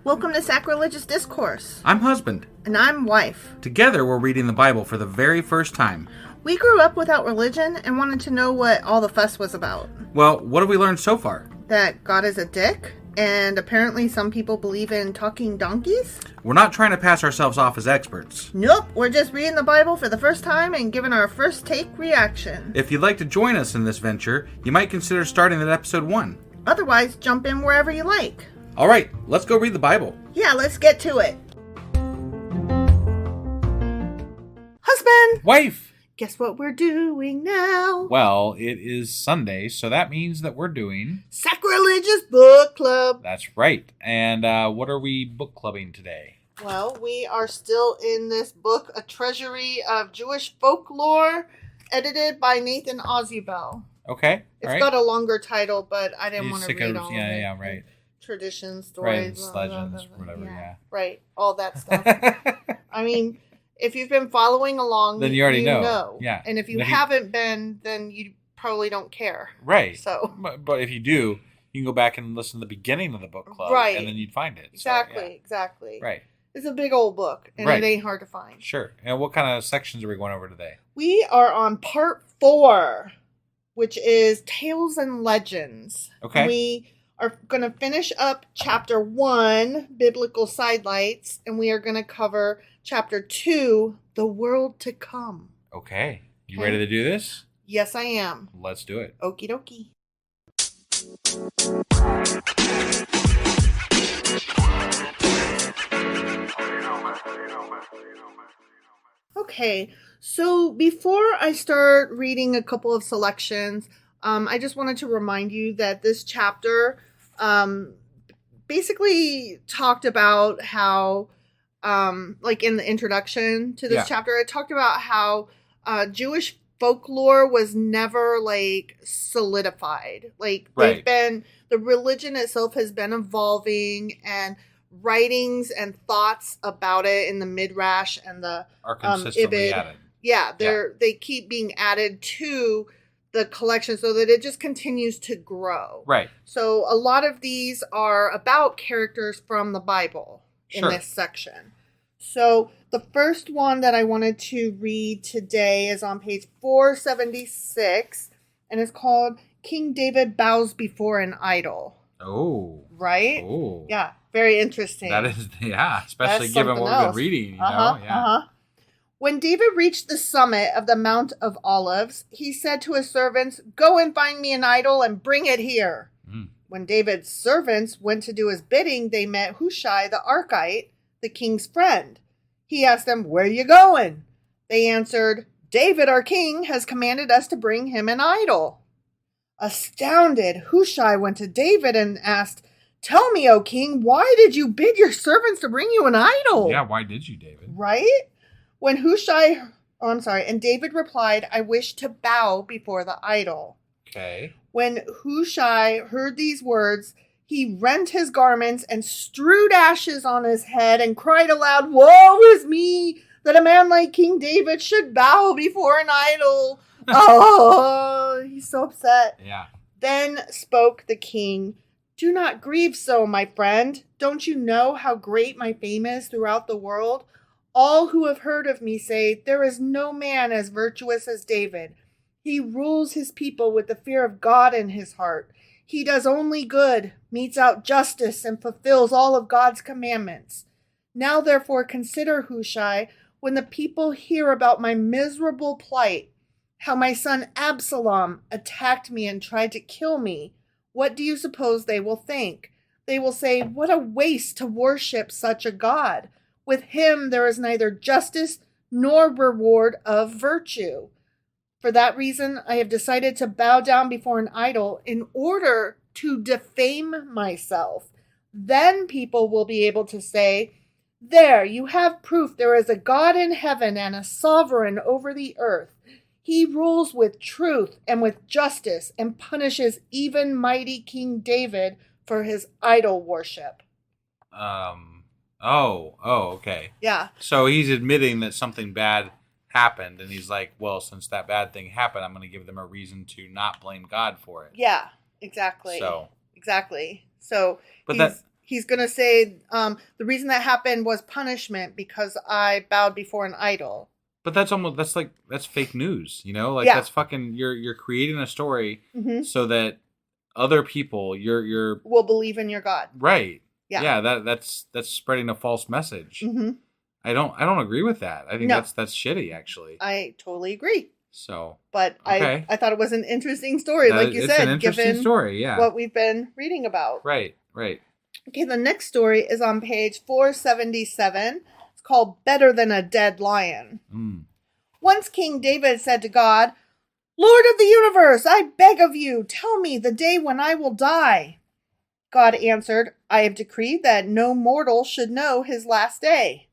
Welcome to Sacrilegious Discourse. I'm husband. And I'm wife. Together we're reading the Bible for the very first time. We grew up without religion and wanted to know what all the fuss was about. Well, what have we learned so far? That God is a dick, and apparently some people believe in talking donkeys? We're not trying to pass ourselves off as experts. Nope, we're just reading the Bible for the first time and giving our first take reaction. If you'd like to join us in this venture, you might consider starting at episode 1. Otherwise, jump in wherever you like. All right, let's go read the Bible. Yeah, let's get to it. Husband! Wife! Guess what we're doing now? Well, it is Sunday, so that means that we're doing... Sacrilegious Book Club. That's right. And what are we book clubbing today? Well, we are still in this book, A Treasury of Jewish Folklore, edited by Nathan Ozubel. Okay. It's got a longer title, but I didn't You want to sick read of- all yeah, of it. yeah, right. Traditions, stories, Right, legends, whatever, yeah. Right, all that stuff. I mean, if you've been following along, Then you already know. Yeah. And if you haven't been, then you probably don't care. Right. So, but if you do, you can go back and listen to the beginning of the book club. Right. And then you'd find it. Exactly, So, yeah. exactly. Right. It's a big old book, and Right. it ain't hard to find. Sure. And what kind of sections are we going over today? We are on part 4, which is Tales and Legends. Okay. We are going to finish up chapter 1, Biblical Sidelights, and we are going to cover chapter 2, The World to Come. Okay. You Okay. ready to do this? Yes, I am. Let's do it. Okie dokie. Okay, so before I start reading a couple of selections, I just wanted to remind you that this chapter basically talked about how, like in the introduction to this chapter, it talked about how Jewish folklore was never like solidified. Like they've been, the religion itself has been evolving, and writings and thoughts about it in the Midrash and the Are consistently Ibid. added. Yeah, they keep being added to the collection so that it just continues to grow. Right. So a lot of these are about characters from the Bible in this section. So the first one that I wanted to read today is on page 476, and it's called King David Bows Before an Idol. Oh. Right? Oh. Yeah, very interesting. That is, especially That's given what something we've been reading, you know? Yeah. Uh-huh. When David reached the summit of the Mount of Olives, he said to his servants, "Go and find me an idol and bring it here." Mm. When David's servants went to do his bidding, they met Hushai the Archite, the king's friend. He asked them, "Where are you going?" They answered, "David, our king, has commanded us to bring him an idol." Astounded, Hushai went to David and asked, "Tell me, O king, why did you bid your servants to bring you an idol?" Yeah, why did you, David? Right? And David replied, "I wish to bow before the idol." Okay. When Hushai heard these words, he rent his garments and strewed ashes on his head and cried aloud, "Woe is me, that a man like King David should bow before an idol." Oh, he's so upset. Yeah. Then spoke the king, "Do not grieve so, my friend. Don't you know how great my fame is throughout the world? All who have heard of me say, there is no man as virtuous as David. He rules his people with the fear of God in his heart. He does only good, metes out justice, and fulfills all of God's commandments. Now therefore consider, Hushai, when the people hear about my miserable plight, how my son Absalom attacked me and tried to kill me, what do you suppose they will think? They will say, 'What a waste to worship such a God. With him there is neither justice nor reward of virtue.' For that reason, I have decided to bow down before an idol in order to defame myself. Then people will be able to say, 'There, you have proof there is a God in heaven and a sovereign over the earth. He rules with truth and with justice and punishes even mighty King David for his idol worship.'" Okay. Yeah. So he's admitting that something bad happened, and he's like, well, since that bad thing happened, I'm going to give them a reason to not blame God for it. Yeah, exactly. So. Exactly. So But He's going to say the reason that happened was punishment because I bowed before an idol. But that's fake news, Yeah. That's fucking you're creating a story so that other people you're will believe in your God. Right. Yeah. Yeah, that's spreading a false message. I don't agree with that. I think that's shitty actually. I totally agree. So, but okay. I thought it was an interesting story, like you said, it's an interesting story, yeah. What we've been reading about. Right. Okay, the next story is on page 477. It's called Better Than a Dead Lion. Once King David said to God, Lord of the universe, I beg of you, tell me the day when I will die. God answered, I have decreed that no mortal should know his last day.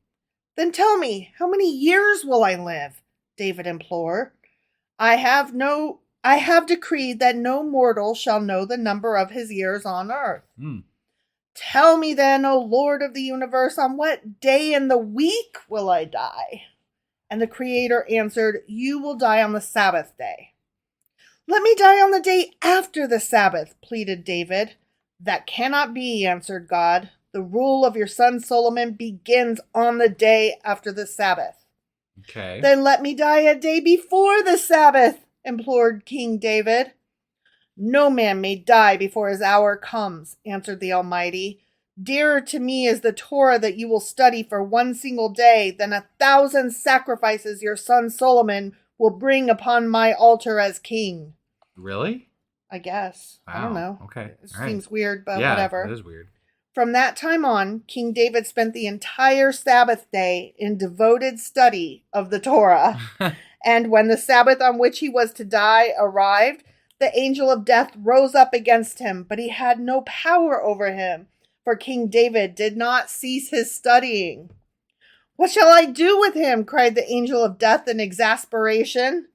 Then tell me, how many years will I live? David implored. I have decreed that no mortal shall know the number of his years on earth. Tell me then, O Lord of the universe, on what day in the week will I die? And the Creator answered, you will die on the Sabbath day. Let me die on the day after the Sabbath, pleaded David. That cannot be, answered God. The rule of your son Solomon begins on the day after the Sabbath. Okay. Then let me die a day before the Sabbath, implored King David. No man may die before his hour comes, answered the Almighty. Dearer to me is the Torah that you will study for one single day than 1,000 sacrifices your son Solomon will bring upon my altar as king. Really? I guess. Wow. I don't know. Okay. It seems weird, but yeah, whatever. It is weird. From that time on, King David spent the entire Sabbath day in devoted study of the Torah. And when the Sabbath on which he was to die arrived, the angel of death rose up against him, but he had no power over him, for King David did not cease his studying. What shall I do with him? Cried the angel of death in exasperation.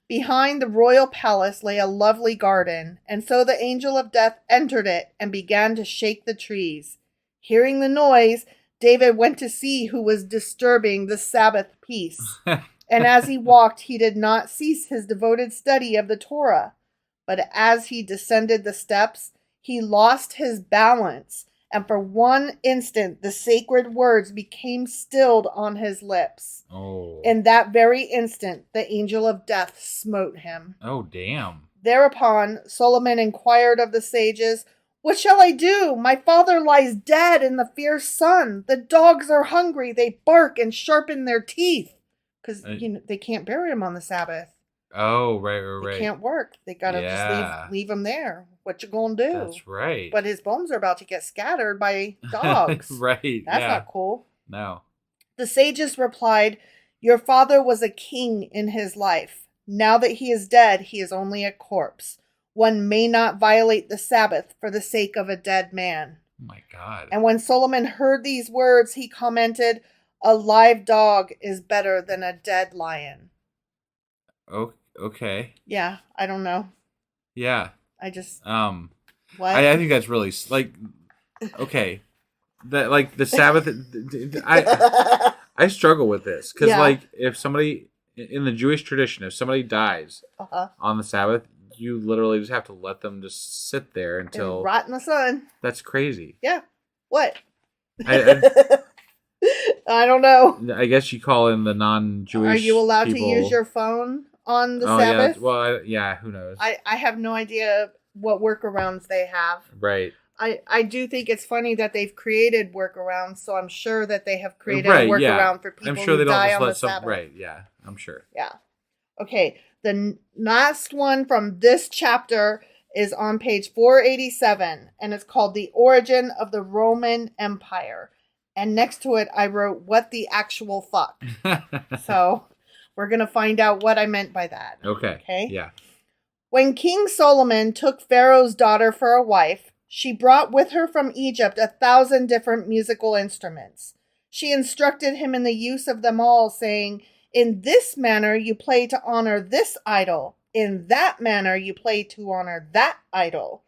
Behind the royal palace lay a lovely garden, and so the angel of death entered it and began to shake the trees. Hearing the noise, David went to see who was disturbing the Sabbath peace. And as he walked, he did not cease his devoted study of the Torah. But as he descended the steps, he lost his balance, and for one instant the sacred words became stilled on his lips. Oh. In that very instant, the angel of death smote him. Oh, damn. Thereupon, Solomon inquired of the sages, what shall I do? My father lies dead in the fierce sun. The dogs are hungry. They bark and sharpen their teeth. Because they can't bury him on the Sabbath. Oh, right. They can't work. They got to just leave him there. What you gonna do? That's right. But his bones are about to get scattered by dogs. Right. That's not cool. No. The sages replied, your father was a king in his life. Now that he is dead, he is only a corpse. One may not violate the Sabbath for the sake of a dead man. Oh my God. And when Solomon heard these words, he commented, a live dog is better than a dead lion. Oh, okay. Yeah, I don't know. Yeah. I just... What? I think that's really... okay. That, the Sabbath... I struggle with this. Because, if somebody... In the Jewish tradition, if somebody dies on the Sabbath, you literally just have to let them just sit there until... And rot in the sun. That's crazy. Yeah. What? I don't know. I guess you call in the non-Jewish Are you allowed people. To use your phone on the Sabbath? Yeah. Well, who knows? I have no idea what workarounds they have. Right. I do think it's funny that they've created workarounds, so I'm sure that they have created a workaround for people who die on the Sabbath. Right, yeah, I'm sure. Yeah. Okay, the last one from this chapter is on page 487, and it's called The Origin of the Roman Empire. And next to it, I wrote, what the actual fuck? So we're going to find out what I meant by that. Okay. Yeah. When King Solomon took Pharaoh's daughter for a wife, she brought with her from Egypt 1,000 different musical instruments. She instructed him in the use of them all, saying, in this manner you play to honor this idol. In that manner you play to honor that idol.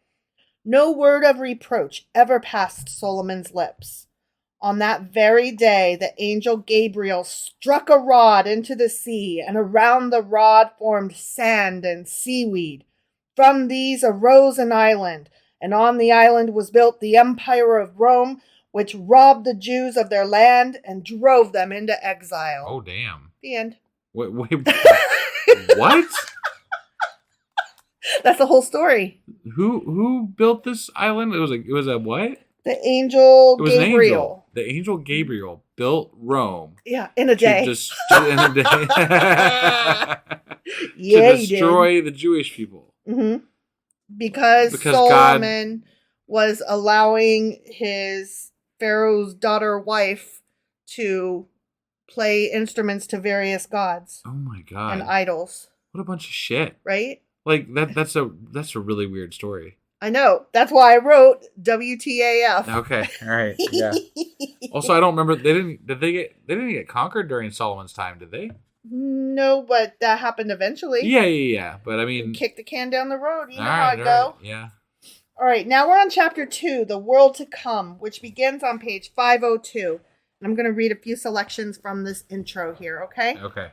No word of reproach ever passed Solomon's lips. On that very day, the angel Gabriel struck a rod into the sea, and around the rod formed sand and seaweed. From these arose an island, And on the island was built the Empire of Rome, which robbed the Jews of their land and drove them into exile. Oh, damn. The end. Wait, what? That's the whole story. Who built this island? It was a what? The Angel It was Gabriel. an angel. The Angel Gabriel built Rome. Yeah, in a day. In a day. Yeah, to destroy the Jewish people. Mm-hmm. Because Solomon was allowing his Pharaoh's wife to play instruments to various gods. Oh my god. And idols. What a bunch of shit. Right? Like that's a really weird story. I know. That's why I wrote WTAF. Okay. All right. Yeah. Also, I don't remember they didn't get conquered during Solomon's time, did they? No, but that happened eventually. Yeah. But I mean, kick the can down the road. You know how it go. Yeah. All right, now we're on chapter 2, The World to Come, which begins on page 502. And I'm going to read a few selections from this intro here, okay? Okay.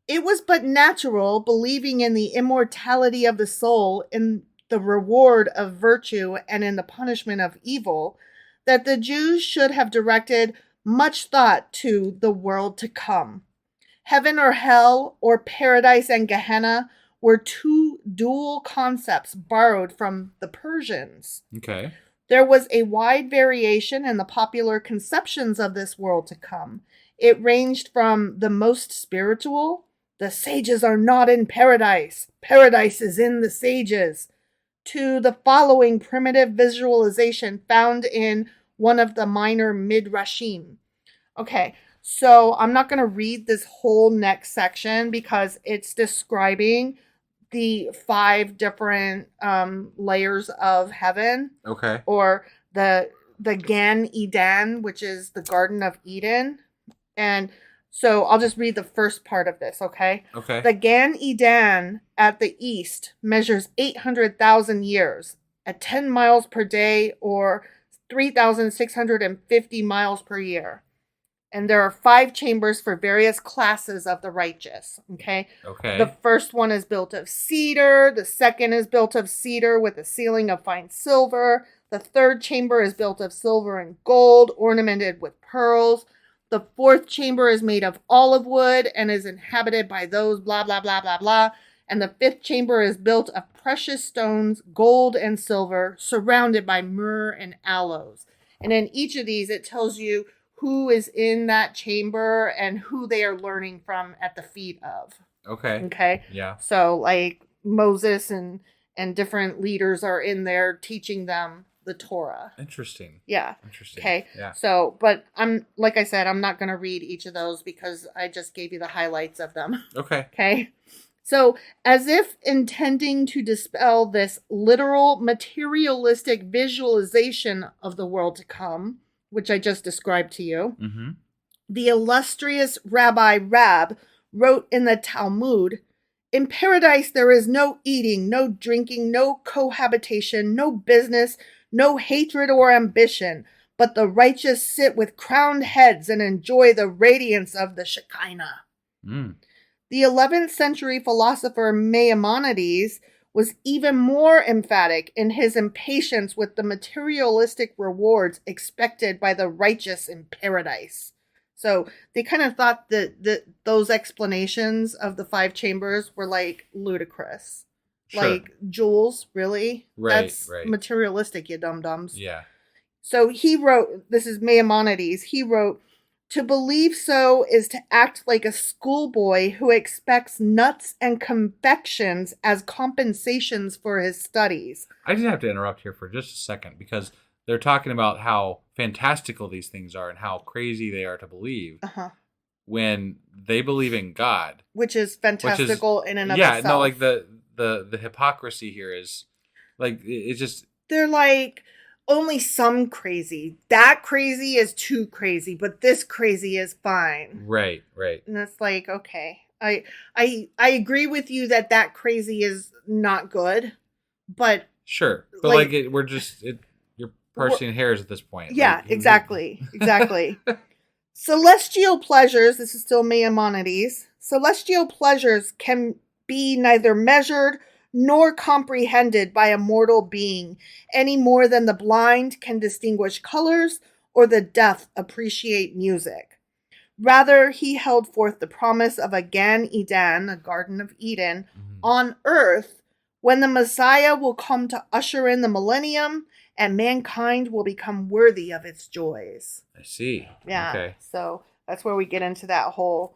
It was but natural, believing in the immortality of the soul, in the reward of virtue, and in the punishment of evil, that the Jews should have directed much thought to the world to come. Heaven or hell, or paradise and Gehenna, were two dual concepts borrowed from the Persians. Okay. There was a wide variation in the popular conceptions of this world to come. It ranged from the most spiritual, the sages are not in paradise, paradise is in the sages, to the following primitive visualization found in one of the minor midrashim. Okay, so I'm not going to read this whole next section because it's describing the 5 different layers of heaven. Okay. Or the Gan Eden, which is the Garden of Eden. And so I'll just read the first part of this, okay? Okay. The Gan Eden at the east measures 800,000 years at 10 miles per day or 3,650 miles per year. And there are 5 chambers for various classes of the righteous. Okay. Okay. The first one is built of cedar. The second is built of cedar with a ceiling of fine silver. The third chamber is built of silver and gold, ornamented with pearls. The fourth chamber is made of olive wood and is inhabited by those blah, blah, blah, blah, blah. And the fifth chamber is built of precious stones, gold and silver, surrounded by myrrh and aloes. And in each of these, it tells you who is in that chamber and who they are learning from at the feet of. Okay. Okay. Yeah. So like Moses and different leaders are in there teaching them the Torah. Interesting. Yeah. Interesting. Okay. Yeah. So, but like I said, I'm not going to read each of those because I just gave you the highlights of them. Okay. Okay. So, as if intending to dispel this literal materialistic visualization of the world to come, which I just described to you, mm-hmm. the illustrious Rabbi Rab wrote in the Talmud, "In paradise there is no eating, no drinking, no cohabitation, no business, no hatred or ambition, but the righteous sit with crowned heads and enjoy the radiance of the Shekinah." Mm. The 11th century philosopher Maimonides was even more emphatic in his impatience with the materialistic rewards expected by the righteous in paradise. So they kind of thought that those explanations of the 5 chambers were like ludicrous. Sure. Like, Jules, really? Right, That's right. materialistic, you dum-dums. Yeah. So he wrote, this is Maimonides, he wrote, "To believe so is to act like a schoolboy who expects nuts and confections as compensations for his studies." I just have to interrupt here for just a second because they're talking about how fantastical these things are and how crazy they are to believe when they believe in God. Which is fantastical in and of itself. itself. Yeah, no, like the hypocrisy here is like it's just they're like only some crazy. That crazy is too crazy, but this crazy is fine. Right. And it's like, okay, I agree with you that crazy is not good, but sure, but you're parsing hairs at this point. Yeah, like, exactly. Celestial pleasures. This is still Maimonides. Celestial pleasures can be neither measured nor comprehended by a mortal being, any more than the blind can distinguish colors or the deaf appreciate music. Rather, he held forth the promise of a Gan Eden, a Garden of Eden, on earth, when the Messiah will come to usher in the millennium and mankind will become worthy of its joys. I see. Yeah. Okay. So that's where we get into that whole,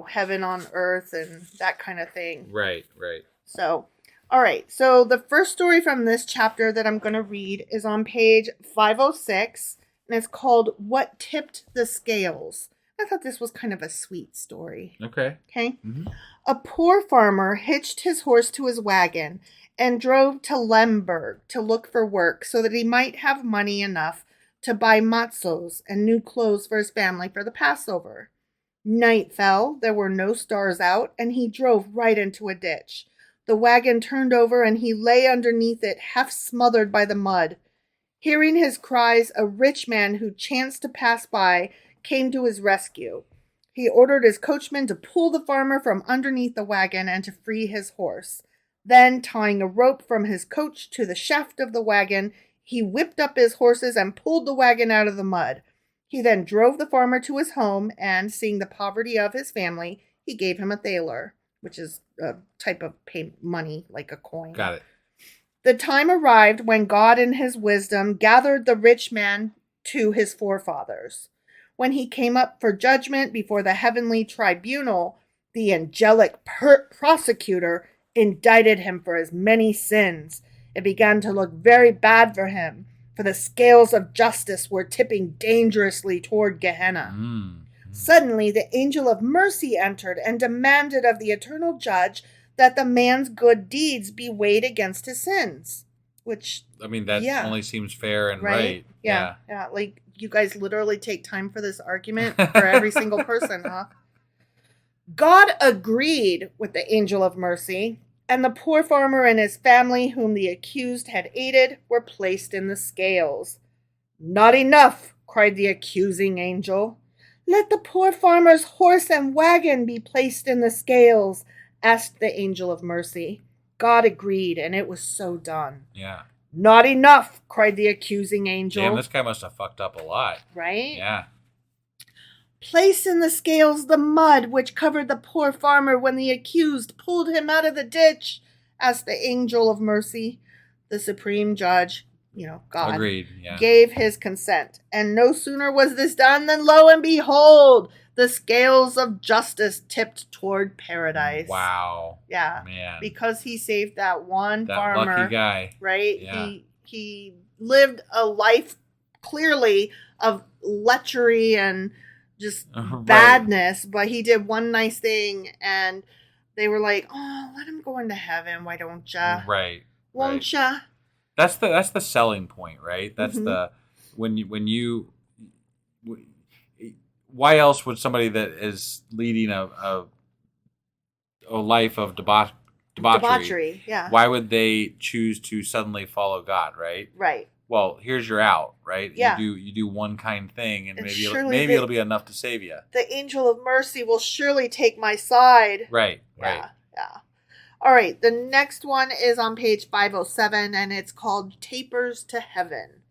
heaven on earth and that kind of thing. Right, right. So, all right. So the first story from this chapter that I'm going to read is on page 506, and it's called What Tipped the Scales. I thought this was kind of a sweet story. Okay. Okay. Mm-hmm. A poor farmer hitched his horse to his wagon and drove to Lemberg to look for work so that he might have money enough to buy matzos and new clothes for his family for the Passover. Night fell, there were no stars out, and he drove right into a ditch. The wagon turned over and he lay underneath it, half smothered by the mud. Hearing his cries, a rich man who chanced to pass by came to his rescue. He ordered his coachman to pull the farmer from underneath the wagon and to free his horse. Then, tying a rope from his coach to the shaft of the wagon, he whipped up his horses and pulled the wagon out of the mud. He then drove the farmer to his home and, seeing the poverty of his family, he gave him a thaler, which is a type of money, like a coin. Got it. The time arrived when God in his wisdom gathered the rich man to his forefathers. When he came up for judgment before the heavenly tribunal, the angelic prosecutor indicted him for his many sins. It began to look very bad for him, for the scales of justice were tipping dangerously toward Gehenna. Suddenly, the angel of mercy entered and demanded of the eternal judge that the man's good deeds be weighed against his sins. Which, that only seems fair and right. Yeah. Like, you guys literally take time for this argument for every single person, huh? God agreed with the angel of mercy, and the poor farmer and his family, whom the accused had aided, were placed in the scales. Not enough, cried the accusing angel. Let the poor farmer's horse and wagon be placed in the scales, asked the angel of mercy. God agreed, and it was so done. Yeah. Not enough, cried the accusing angel. Damn, this guy must have fucked up a lot. Right? Yeah. Place in the scales the mud which covered the poor farmer when the accused pulled him out of the ditch, asked the angel of mercy. The supreme judge, God, agreed, yeah, gave his consent. And no sooner was this done than, lo and behold, the scales of justice tipped toward paradise. Wow. Yeah. Man. Because he saved that farmer. Lucky guy. Right? Yeah. He lived a life clearly of lechery and just badness, but he did one nice thing and they were like, oh, let him go into heaven. Why don't ya? Right. Won't ya? That's the selling point, right? That's the when you why else would somebody that is leading a life of debauchery, yeah, why would they choose to suddenly follow God, right? Right. Well, here's your out, right? Yeah. You do one kind thing, and maybe it'll be enough to save you. The angel of mercy will surely take my side. Right. Yeah. All right. The next one is on page 507, and it's called Tapers to Heaven.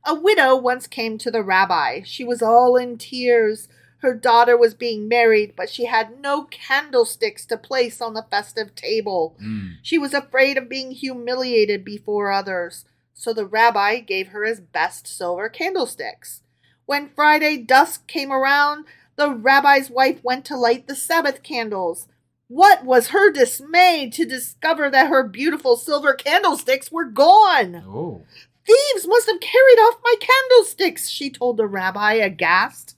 A widow once came to the rabbi. She was all in tears. Her daughter was being married, but she had no candlesticks to place on the festive table. She was afraid of being humiliated before others. So the rabbi gave her his best silver candlesticks. When Friday dusk came around, the rabbi's wife went to light the Sabbath candles. What was her dismay to discover that her beautiful silver candlesticks were gone. Oh. Thieves must have carried off my candlesticks, she told the rabbi, aghast.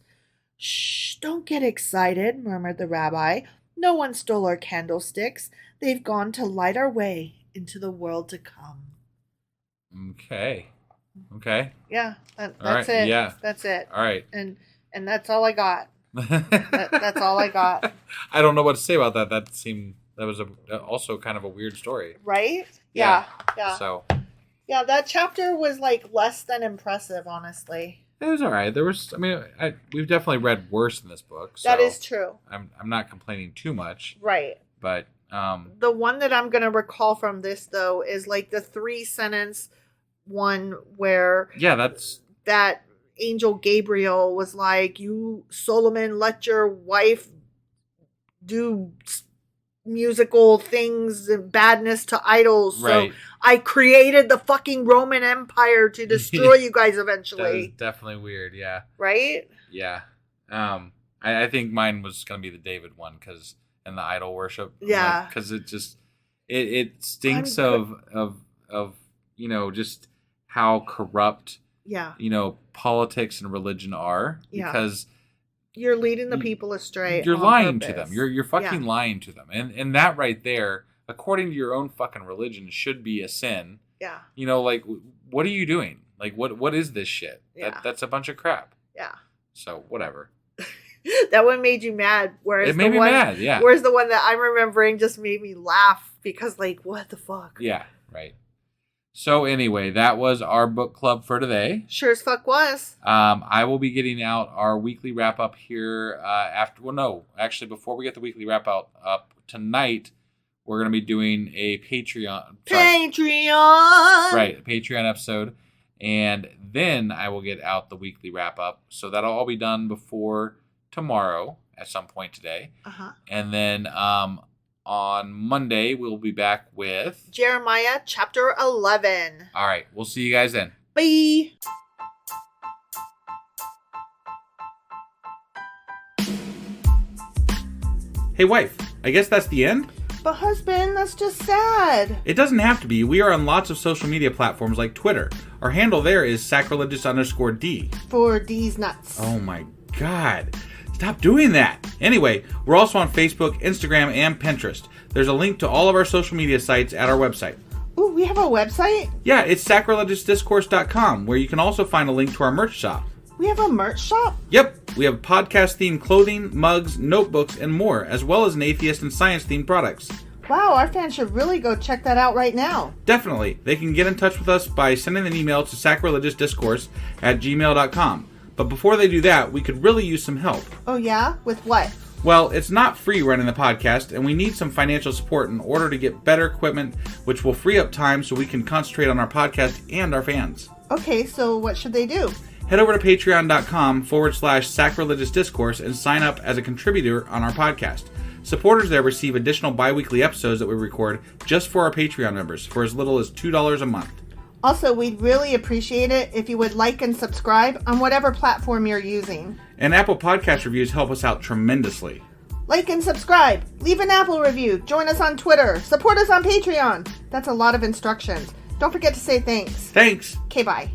Shh, don't get excited, murmured the rabbi. No one stole our candlesticks. They've gone to light our way into the world to come. Okay. Yeah, that's it. Yeah. That's it. All right. And that's all I got. That's all I got. I don't know what to say about that. That was also kind of a weird story. Right? Yeah. So. Yeah, that chapter was like less than impressive, honestly. It was all right. We've definitely read worse in this book. So that is true. I'm not complaining too much. Right. But The one that I'm going to recall from this, though, is like the 3-sentence one where that Angel Gabriel was like, you, Solomon, let your wife do musical things and badness to idols. Right. So I created the fucking Roman Empire to destroy you guys eventually. That is definitely weird, yeah. Right? Yeah. I think mine was going to be the David one and the idol worship. Yeah. Because it just, it stinks of, just how corrupt, politics and religion are. Yeah. Because you're leading the people astray. You're lying to them. You're fucking lying to them. And that right there, according to your own fucking religion, should be a sin. Yeah. Like, what are you doing? Like, what is this shit? Yeah. That's a bunch of crap. Yeah. So, whatever. That one made you mad. Whereas it made me mad, yeah. Whereas the one that I'm remembering just made me laugh because, like, what the fuck? Yeah, right. So anyway, that was our book club for today. Sure as fuck was. I will be getting out our weekly wrap up here before we get the weekly wrap up tonight, we're going to be doing a Patreon. Right, a Patreon episode. And then I will get out the weekly wrap up. So that'll all be done before tomorrow at some point today. Uh-huh. And then on Monday, we'll be back with Jeremiah chapter 11. All right. We'll see you guys then. Bye. Hey, wife. I guess that's the end? But husband, that's just sad. It doesn't have to be. We are on lots of social media platforms like Twitter. Our handle there is sacrilegious_D. For D's nuts. Oh my God. Stop doing that. Anyway, we're also on Facebook, Instagram, and Pinterest. There's a link to all of our social media sites at our website. Ooh, we have a website? Yeah, it's sacrilegiousdiscourse.com, where you can also find a link to our merch shop. We have a merch shop? Yep, we have podcast-themed clothing, mugs, notebooks, and more, as well as an atheist and science-themed products. Wow, our fans should really go check that out right now. Definitely. They can get in touch with us by sending an email to sacrilegiousdiscourse@gmail.com. But before they do that, we could really use some help. Oh yeah? With what? Well, it's not free running the podcast, and we need some financial support in order to get better equipment, which will free up time so we can concentrate on our podcast and our fans. Okay, so what should they do? Head over to patreon.com/sacrilegious discourse and sign up as a contributor on our podcast. Supporters there receive additional bi-weekly episodes that we record just for our Patreon members for as little as $2 a month. Also, we'd really appreciate it if you would like and subscribe on whatever platform you're using. And Apple Podcast reviews help us out tremendously. Like and subscribe. Leave an Apple review. Join us on Twitter. Support us on Patreon. That's a lot of instructions. Don't forget to say thanks. Thanks. Okay, bye.